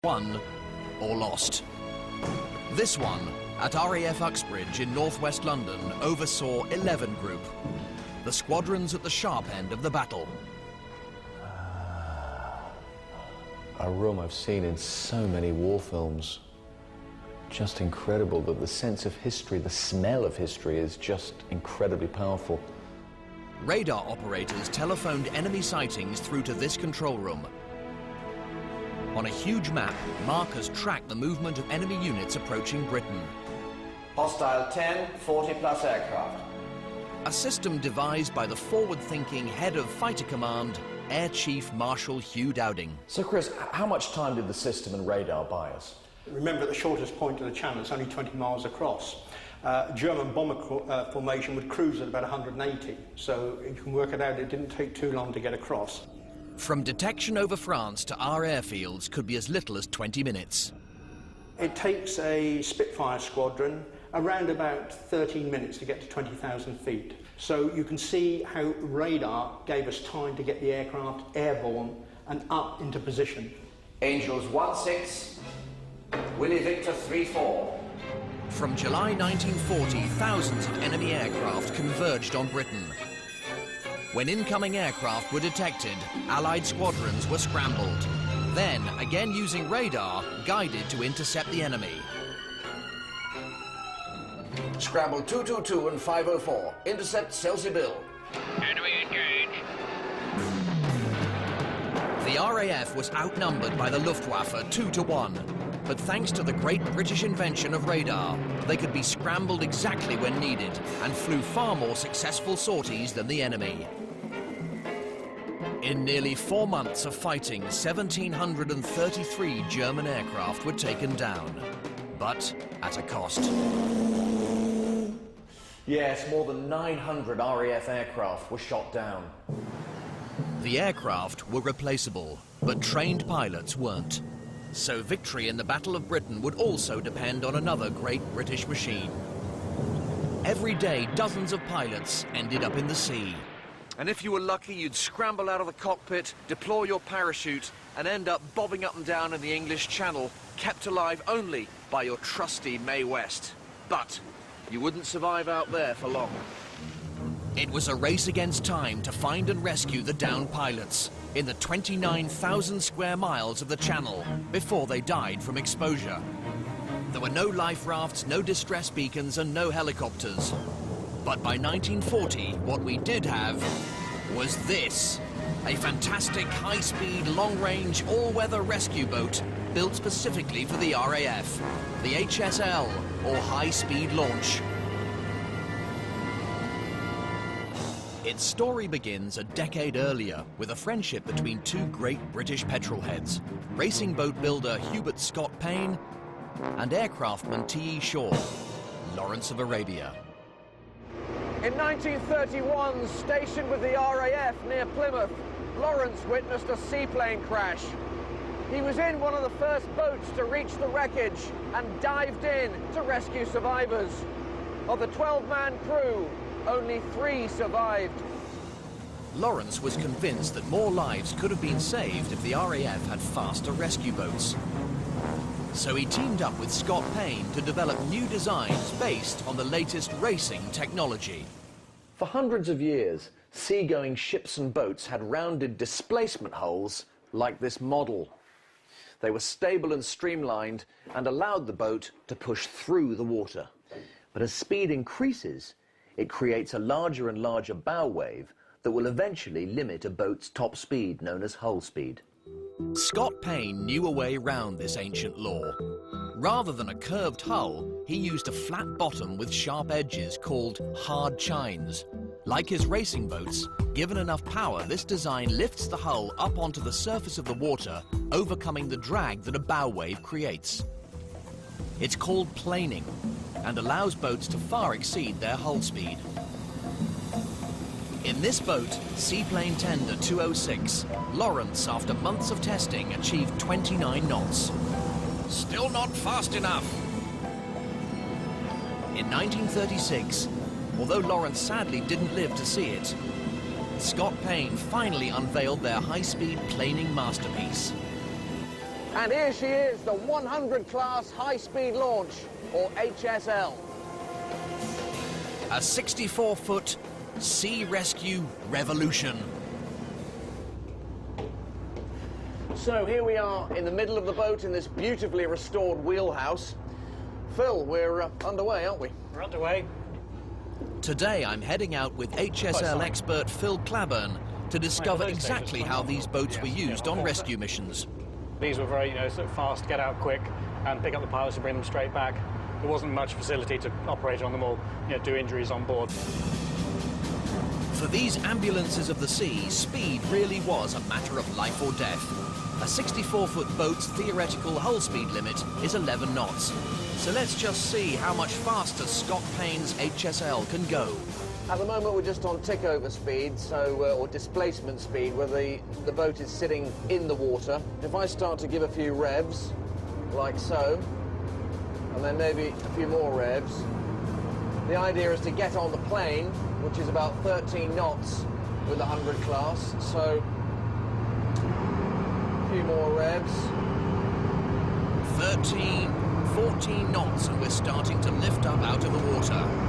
won or lost. This one, at RAF Uxbridge in northwest London, oversaw 11 Group, the squadrons at the sharp end of the battle. A room I've seen in so many war films. Just incredible that the sense of history, the smell of history is just incredibly powerful. Radar operators telephoned enemy sightings through to this control room. On a huge map, markers track the movement of enemy units approaching Britain. Hostile 10, 40-plus aircraft. A system devised by the forward-thinking head of Fighter Command, Air Chief Marshal Hugh Dowding. So Chris, how much time did the system and radar buy us? Remember, the shortest point of the channel is only 20 miles across. German bomber formation would cruise at about 180, so you can work it out, it didn't take too long to get across. From detection over France to our airfields could be as little as 20 minutes. It takes a Spitfire squadron around about 13 minutes to get to 20,000 feet. So you can see how radar gave us time to get the aircraft airborne and up into position. Angels 1-6, Willie Victor 3-4. From July 1940, thousands of enemy aircraft converged on Britain. When incoming aircraft were detected, Allied squadrons were scrambled. Then, again using radar, guided to intercept the enemy. Scramble 222 and 504. Intercept Selsey Bill. Enemy engaged. The RAF was outnumbered by the Luftwaffe 2-1. But thanks to the great British invention of radar, they could be scrambled exactly when needed and flew far more successful sorties than the enemy. In nearly 4 months of fighting, 1,733 German aircraft were taken down, but at a cost. Yes, more than 900 RAF aircraft were shot down. The aircraft were replaceable, but trained pilots weren't. So victory in the Battle of Britain would also depend on another great British machine. Every day, dozens of pilots ended up in the sea. And if you were lucky, you'd scramble out of the cockpit, deploy your parachute, and end up bobbing up and down in the English Channel, kept alive only by your trusty Mae West. But you wouldn't survive out there for long. It was a race against time to find and rescue the downed pilots in the 29,000 square miles of the Channel before they died from exposure. There were no life rafts, no distress beacons, and no helicopters. But by 1940, what we did have was this. A fantastic high-speed, long-range, all-weather rescue boat built specifically for the RAF, the HSL, or High-Speed Launch. Its story begins a decade earlier with a friendship between two great British petrolheads, racing boat builder Hubert Scott Payne and aircraftman T.E. Shaw, Lawrence of Arabia. In 1931, stationed with the RAF near Plymouth, Lawrence witnessed a seaplane crash. He was in one of the first boats to reach the wreckage and dived in to rescue survivors. Of the 12-man crew, only 3 survived. Lawrence was convinced that more lives could have been saved if the RAF had faster rescue boats. So he teamed up with Scott Payne to develop new designs based on the latest racing technology. For hundreds of years, seagoing ships and boats had rounded displacement holes like this model. They were stable and streamlined and allowed the boat to push through the water. But as speed increases, it creates a larger and larger bow wave that will eventually limit a boat's top speed, known as hull speed. Scott Payne knew a way round this ancient law. Rather than a curved hull, he used a flat bottom with sharp edges called hard chines. Like his racing boats, given enough power, this design lifts the hull up onto the surface of the water, overcoming the drag that a bow wave creates. It's called planing and allows boats to far exceed their hull speed. In this boat, Seaplane Tender 206, Lawrence, after months of testing, achieved 29 knots. Still not fast enough. In 1936, although Lawrence sadly didn't live to see it, Scott Payne finally unveiled their high-speed planing masterpiece. And here she is, the 100 class high-speed launch, or HSL. A 64-foot sea rescue revolution. So here we are in the middle of the boat in this beautifully restored wheelhouse. Phil, we're underway, aren't we? We're underway. Today I'm heading out with HSL expert Phil Claburn to discover exactly how these boats were used on rescue missions. These were very, sort of fast, get out quick and pick up the pilots and bring them straight back. There wasn't much facility to operate on them or do injuries on board. For these ambulances of the sea, speed really was a matter of life or death. A 64-foot boat's theoretical hull speed limit is 11 knots. So let's just see how much faster Scott Payne's HSL can go. At the moment we're just on tick-over speed, or displacement speed, where the boat is sitting in the water. If I start to give a few revs, like so, and then maybe a few more revs, the idea is to get on the plane, which is about 13 knots with the 100 class, so a few more revs. 13, 14 knots, and we're starting to lift up out of the water.